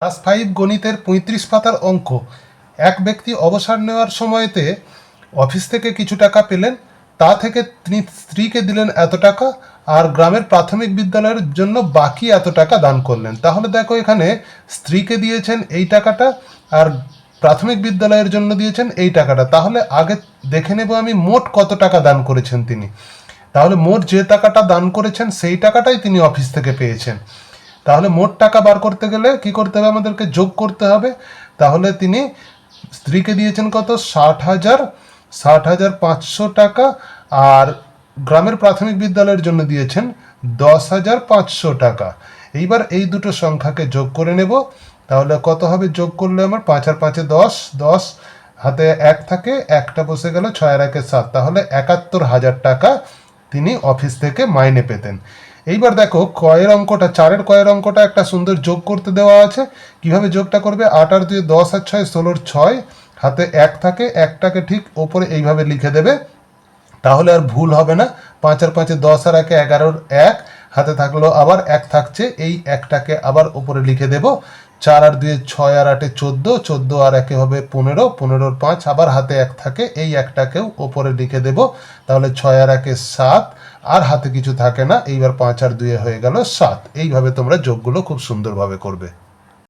Class 5 গণিতের 35 পাতার অঙ্ক। এক ব্যক্তি অবসর নেওয়ার সময়তে অফিস থেকে কিছু টাকা পেলেন, তা থেকে তিনি স্ত্রীকে দিলেন এত টাকা, আর গ্রামের প্রাথমিক বিদ্যালয়ের জন্য বাকি এত টাকা দান করলেন। তাহলে দেখো, এখানে স্ত্রীকে দিয়েছেন এই টাকাটা, আর প্রাথমিক বিদ্যালয়ের জন্য দিয়েছেন এই টাকাটা। তাহলে আগে দেখে নেব আমি মোট কত টাকা দান করেছেন তিনি। তাহলে মোট যে টাকাটা দান করেছেন সেই টাকাটাই তিনি অফিস থেকে পেয়েছেন। তাহলে মোট টাকা বার করতে গেলে কি করতে হবে, আমাদেরকে যোগ করতে হবে। তাহলে তিনি স্ত্রীকে দিয়েছেন কত, 60,500 টাকা, আর গ্রামের প্রাথমিক বিদ্যালয়ের জন্য দিয়েছেন 10,500 টাকা। এইবার এই দুটো সংখ্যাকে যোগ করে নেব। তাহলে কত হবে যোগ করলে, আমার 5 আর 5 10, 10 হাতে 1 থাকে, একটা বসে গেল, 6 আর 1 7, তাহলে 71,000 টাকা তিনি অফিস থেকে মাইনে পেতেন। এইবার দেখো, কয়ের অঙ্কটা, 4-এর কয়ের অঙ্কটা একটা সুন্দর যোগ করতে দেওয়া আছে। কিভাবে যোগটা করবে, 8 আর 2 10 আর 6 16, 6 হাতে 1 থাকে, একটাকে ঠিক ওপরে এইভাবে লিখে দেবে, তাহলে আর ভুল হবে না। 5 আর 5 10 আর 1 11, 1 হাতে থাকলো, আবার 1 থাকছে, এই একটাকে আবার উপরে লিখে দেব। 4 আর 2 6 আর 8 14, 14 আর 1 হবে 15, 15 5, আবার হাতে 1 থাকে, এই একটাকেও উপরে লিখে দেব। তাহলে 6 আর 1 7, আর হাতে কিছু থাকে না। এইবার 5 আর 2 হয়ে গেল 7। এইভাবে তোমরা যোগগুলো খুব সুন্দরভাবে করবে।